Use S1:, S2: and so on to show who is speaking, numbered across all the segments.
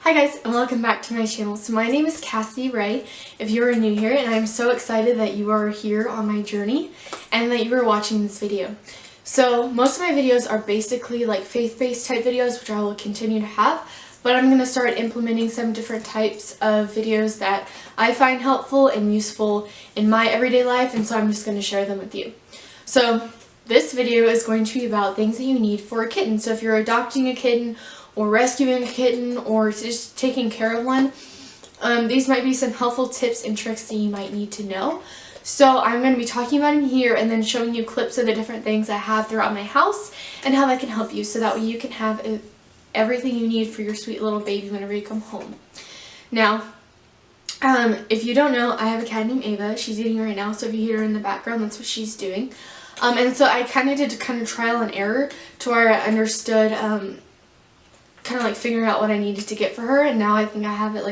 S1: Hi guys, and welcome back to my channel. So my name is Cassie Ray, if you are new here, and I'm so excited that you are here on my journey and that you are watching this video. So most of my videos are basically like faith-based type videos, which I will continue to have, but I'm going to start implementing some different types of videos that I find helpful and useful in my everyday life, and so I'm just going to share them with you. So this video is going to be about things that you need for a kitten. So if you're adopting a kitten, or rescuing a kitten, or just taking care of one, these might be some helpful tips and tricks that you might need to know. So I'm going to be talking about them here and then showing you clips of the different things I have throughout my house and how that can help you, so that way you can have everything you need for your sweet little baby whenever you come home. Now, if you don't know, I have a cat named Ava. She's eating right now, so if you hear her in the background, that's what she's doing. And so I kind of did trial and error to where I understood kind of like figuring out what I needed to get for her, and now I think I have it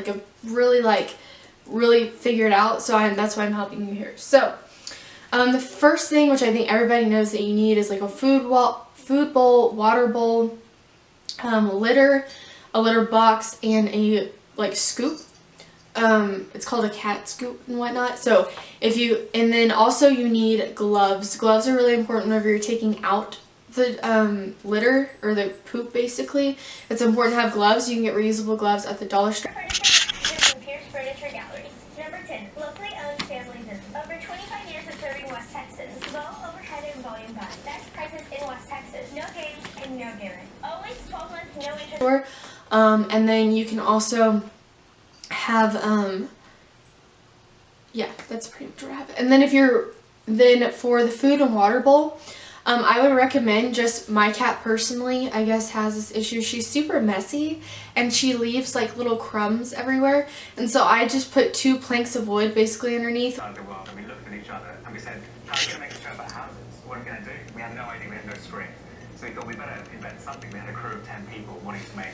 S1: really figured out, so that's why I'm helping you here. So the first thing, which I think everybody knows that you need, is like a food bowl, water bowl, litter, a litter box, and a scoop. It's called a cat scoop and whatnot. So and then also you need gloves. Gloves are really important whenever you're taking out the litter or the poop. Basically, it's important to have gloves. You can get reusable gloves at the dollar store.
S2: Furniture Gallery. Number 10, locally owned family business. Over 25 years of serving West Texas. Low overhead and volume buy. Best prices in West Texas. No games and no guarantee. Always 12 months, no interest.
S1: And then you can also have yeah, that's pretty much what I have. And then for the food and water bowl, I would recommend, just my cat personally, I guess, has this issue. She's super messy and she leaves like little crumbs everywhere. And so I just put 2 planks of wood basically underneath.
S3: The world, and we looked at each other and we said, how are we going to make a show about houses? What are we going to do? We had no idea, we had no script. So we thought we better invent something. We had a crew of 10 people wanting to make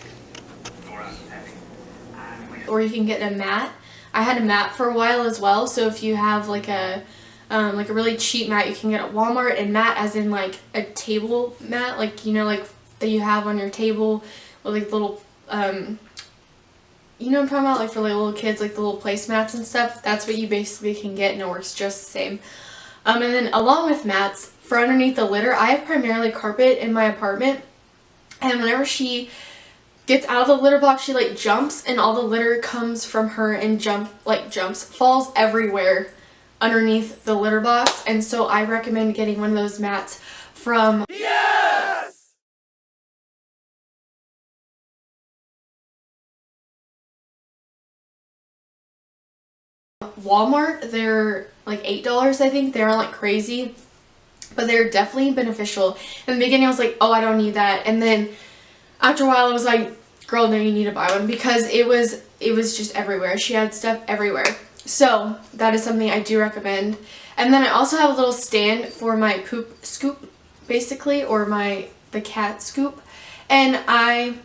S3: 4 out of 10.
S1: Or you can get a mat. I had a mat for a while as well, so if you have like a really cheap mat you can get at Walmart, and mat as in like a table mat, like, you know, like that you have on your table with like little you know what I'm talking about, like for like little kids, like the little placemats and stuff. That's what you basically can get, and it works just the same. And then along with mats for underneath the litter, I have primarily carpet in my apartment, and whenever she gets out of the litter box, she like jumps, and all the litter comes from her and falls everywhere underneath the litter box. And so I recommend getting one of those mats from Walmart. They're like $8, I think. They're like crazy, but they're definitely beneficial. In the beginning I was like, oh, I don't need that, and then after a while I was like, girl, no, you need to buy one, because it was just everywhere. She had stuff everywhere. So that is something I do recommend. And then I also have a little stand for my poop scoop, basically, or the cat scoop. And I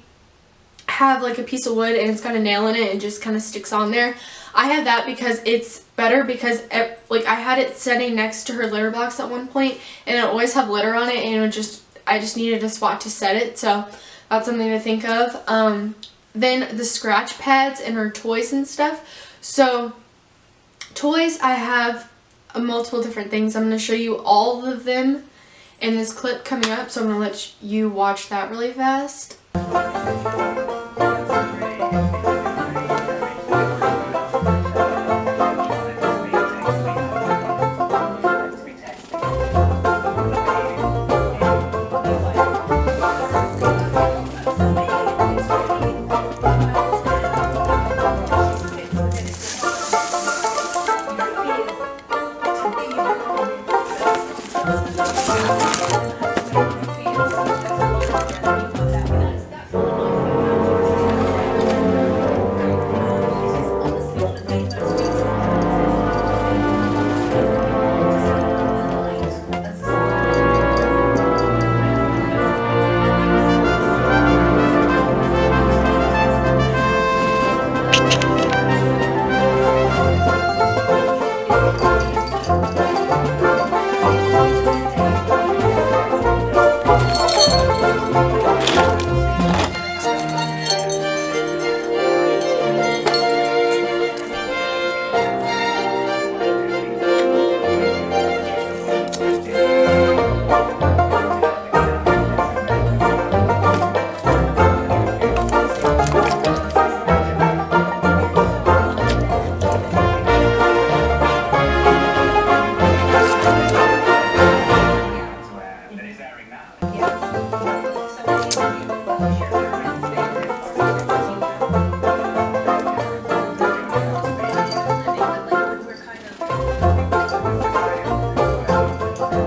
S1: have like a piece of wood and it's got a nail in it and just kind of sticks on there. I have that because it's better, because like I had it sitting next to her litter box at one point, and it always have litter on it, and I just needed a spot to set it. So that's something to think of. Then the scratch pads and her toys and stuff. So toys, I have multiple different things. I'm going to show you all of them in this clip coming up, so I'm going to let you watch that really fast.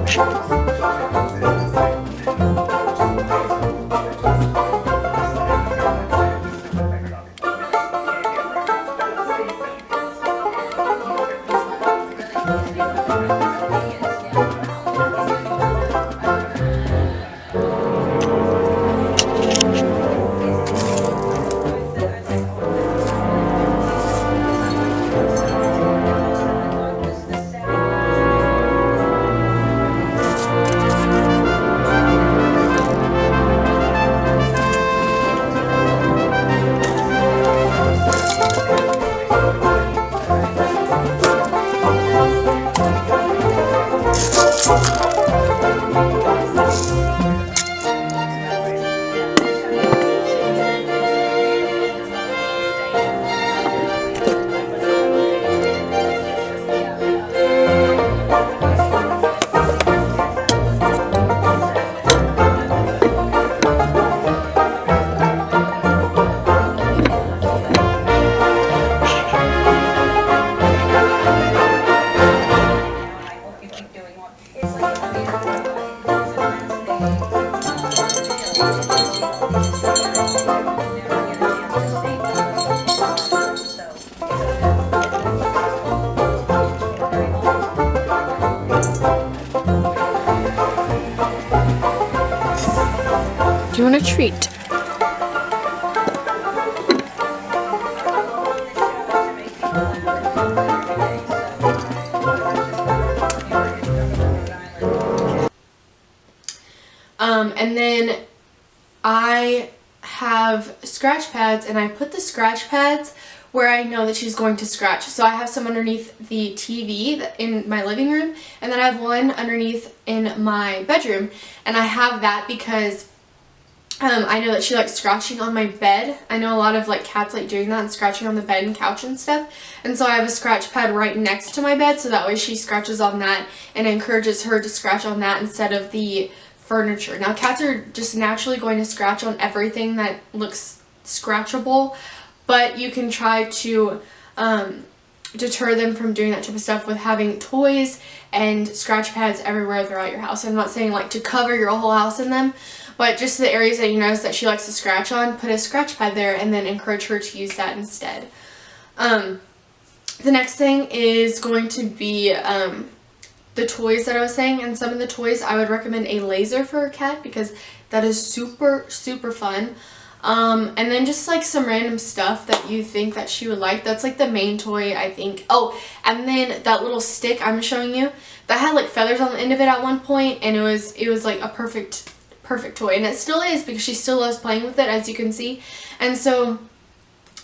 S1: Do you want a treat? And then I have scratch pads, and I put the scratch pads where I know that she's going to scratch. So I have some underneath the TV in my living room, and then I have one underneath in my bedroom. And I have that because I know that she likes scratching on my bed. I know a lot of like cats like doing that and scratching on the bed and couch and stuff. And so I have a scratch pad right next to my bed, so that way she scratches on that and encourages her to scratch on that instead of the furniture. Now cats are just naturally going to scratch on everything that looks scratchable, but you can try to deter them from doing that type of stuff with having toys and scratch pads everywhere throughout your house. I'm not saying like to cover your whole house in them, but just the areas that you notice that she likes to scratch on, put a scratch pad there and then encourage her to use that instead. The next thing is going to be the toys that I was saying, and some of the toys I would recommend a laser for a cat because that is super fun. And then just like some random stuff that you think that she would like. That's like the main toy, I think. Oh, and then that little stick I'm showing you, that had like feathers on the end of it at one point, and it was like a perfect toy, and it still is because she still loves playing with it, as you can see. And so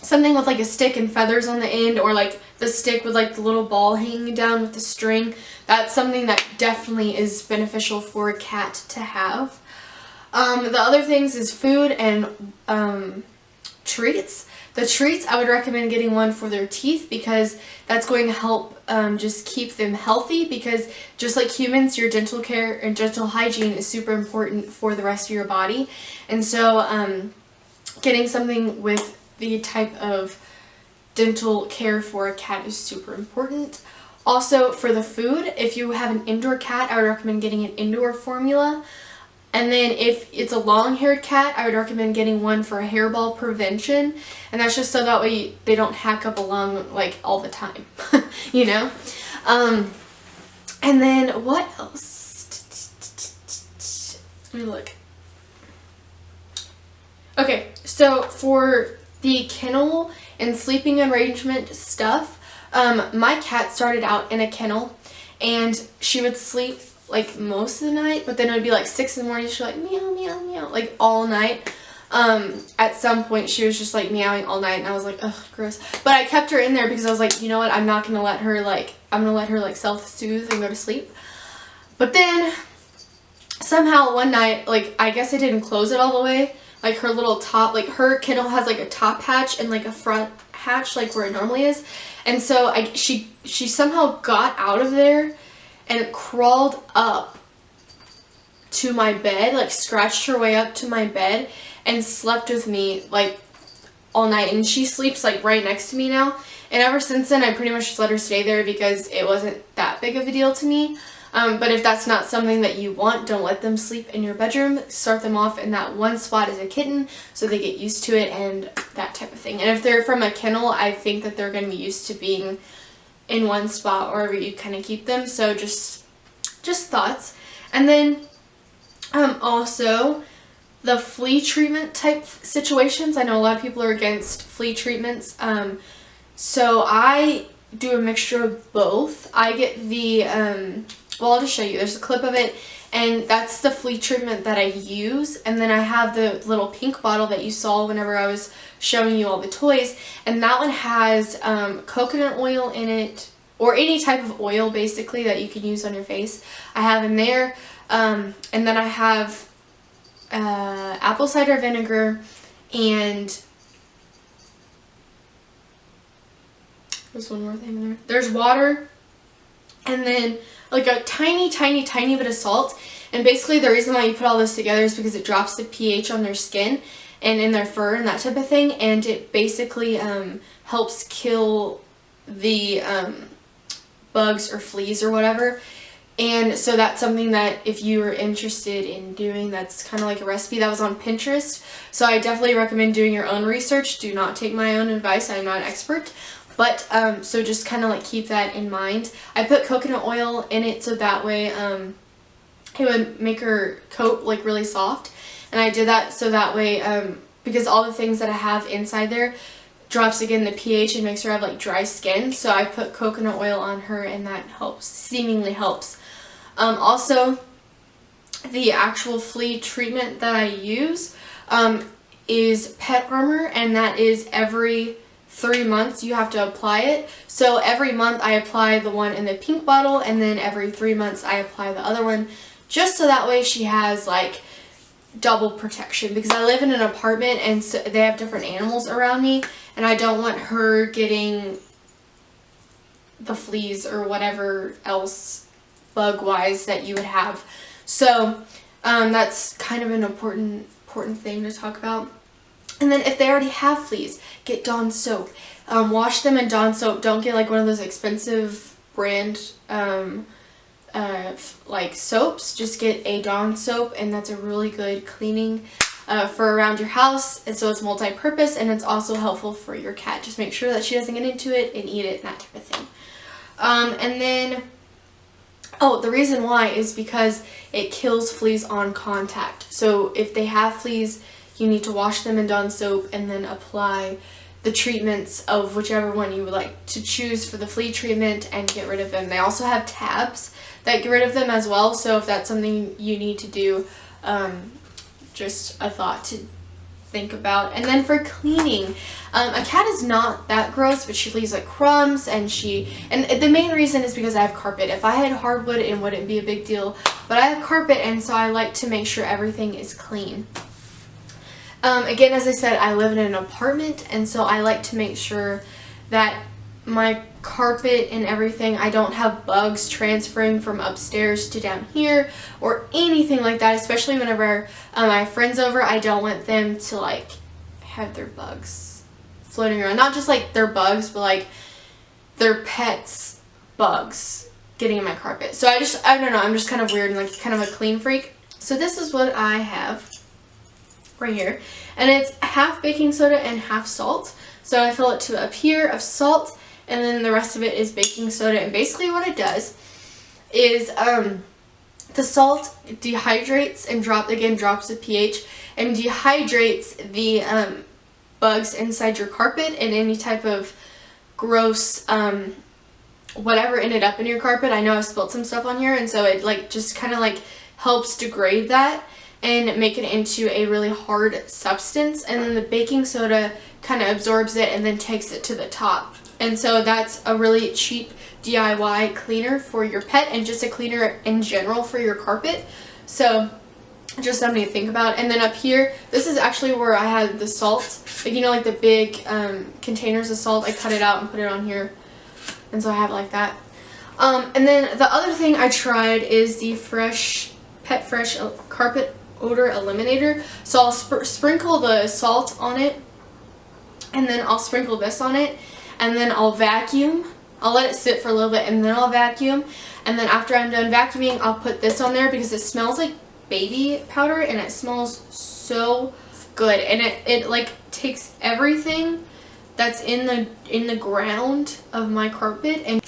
S1: something with like a stick and feathers on the end, or like the stick with like the little ball hanging down with the string, that's something that definitely is beneficial for a cat to have. The other things is food and treats. The treats, I would recommend getting one for their teeth because that's going to help just keep them healthy, because just like humans, your dental care and dental hygiene is super important for the rest of your body. And so getting something with the type of dental care for a cat is super important. Also for the food, if you have an indoor cat, I would recommend getting an indoor formula. And then if it's a long-haired cat, I would recommend getting one for hairball prevention. And that's just so that way they don't hack up a lung like all the time, you know? And then what else? Let me look. Okay, so for the kennel and sleeping arrangement stuff, my cat started out in a kennel and she would sleep like most of the night, but then it would be like 6 in the morning, she'd like meow meow meow like all night. At some point she was just like meowing all night and I was like, ugh, gross. But I kept her in there because I was like, you know what, I'm not gonna let her like, I'm gonna let her like self-soothe and go to sleep. But then somehow one night, like I guess I didn't close it all the way, like her little top, like her kennel has like a top hatch and like a front hatch like where it normally is. And so she somehow got out of there and crawled up to my bed, like scratched her way up to my bed and slept with me like all night. And she sleeps like right next to me now. And ever since then, I pretty much just let her stay there because it wasn't that big of a deal to me. But if that's not something that you want, don't let them sleep in your bedroom. Start them off in that one spot as a kitten so they get used to it and that type of thing. And if they're from a kennel, I think that they're going to be used to being in one spot wherever you kind of keep them. So just thoughts. And then also the flea treatment type situations. I know a lot of people are against flea treatments. So I do a mixture of both. I get the, well, I'll just show you. There's a clip of it, and that's the flea treatment that I use. And then I have the little pink bottle that you saw whenever I was showing you all the toys. And that one has coconut oil in it, or any type of oil basically that you can use on your face. I have in there. And then I have apple cider vinegar, and there's one more thing in there. There's water, and then like a tiny bit of salt. And basically the reason why you put all this together is because it drops the pH on their skin and in their fur and that type of thing, and it basically helps kill the bugs or fleas or whatever. And so that's something that if you are interested in doing, that's kind of like a recipe that was on Pinterest. So I definitely recommend doing your own research. Do not take my own advice. I'm not an expert. But, so just kind of like keep that in mind. I put coconut oil in it so that way it would make her coat like really soft. And I did that so that way, because all the things that I have inside there drops again the pH and makes her have like dry skin. So I put coconut oil on her, and that helps, seemingly helps. Also, the actual flea treatment that I use is Pet Armor, and that is every 3 months you have to apply it. So every month I apply the one in the pink bottle, and then every 3 months I apply the other one, just so that way she has like double protection, because I live in an apartment and so they have different animals around me, and I don't want her getting the fleas or whatever else bug wise that you would have. So that's kind of an important thing to talk about. And then if they already have fleas, get Dawn soap. Wash them in Dawn soap. Don't get like one of those expensive brand like soaps. Just get a Dawn soap, and that's a really good cleaning for around your house. And so it's multi-purpose, and it's also helpful for your cat. Just make sure that she doesn't get into it and eat it and that type of thing. And then, oh, the reason why is because it kills fleas on contact. So if they have fleas, you need to wash them in Dawn soap and then apply the treatments of whichever one you would like to choose for the flea treatment and get rid of them. They also have tabs that get rid of them as well. So if that's something you need to do, just a thought to think about. And then for cleaning, a cat is not that gross, but she leaves like crumbs, and the main reason is because I have carpet. If I had hardwood, it wouldn't be a big deal, but I have carpet, and so I like to make sure everything is clean. Again, as I said, I live in an apartment, and so I like to make sure that my carpet and everything, I don't have bugs transferring from upstairs to down here or anything like that, especially whenever I have friends over. I don't want them to like have their bugs floating around. Not just like their bugs, but like their pets' bugs getting in my carpet. So I don't know, I'm just kind of weird and like kind of a clean freak. So this is what I have right here, and it's half baking soda and half salt. So I fill it to up here of salt, and then the rest of it is baking soda. And basically what it does is the salt dehydrates and drops the pH and dehydrates the bugs inside your carpet and any type of gross whatever ended up in your carpet. I know I've spilled some stuff on here, and so it like just kind of like helps degrade that and make it into a really hard substance. And then the baking soda kind of absorbs it and then takes it to the top. And so that's a really cheap DIY cleaner for your pet, and just a cleaner in general for your carpet. So just something to think about. And then up here, this is actually where I had the salt, like, you know, like the big containers of salt. I cut it out and put it on here, and so I have it like that. And then the other thing I tried is the Pet Fresh carpet odor eliminator. So I'll sprinkle the salt on it, and then I'll sprinkle this on it, and then I'll vacuum I'll let it sit for a little bit and then I'll vacuum. And then after I'm done vacuuming, I'll put this on there because it smells like baby powder and it smells so good. And it like takes everything that's in the ground of my carpet and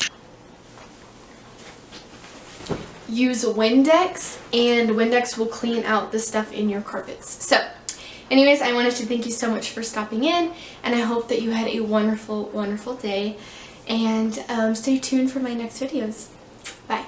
S1: use Windex, and Windex will clean out the stuff in your carpets. So anyways, I wanted to thank you so much for stopping in, and I hope that you had a wonderful, wonderful day, and stay tuned for my next videos. Bye.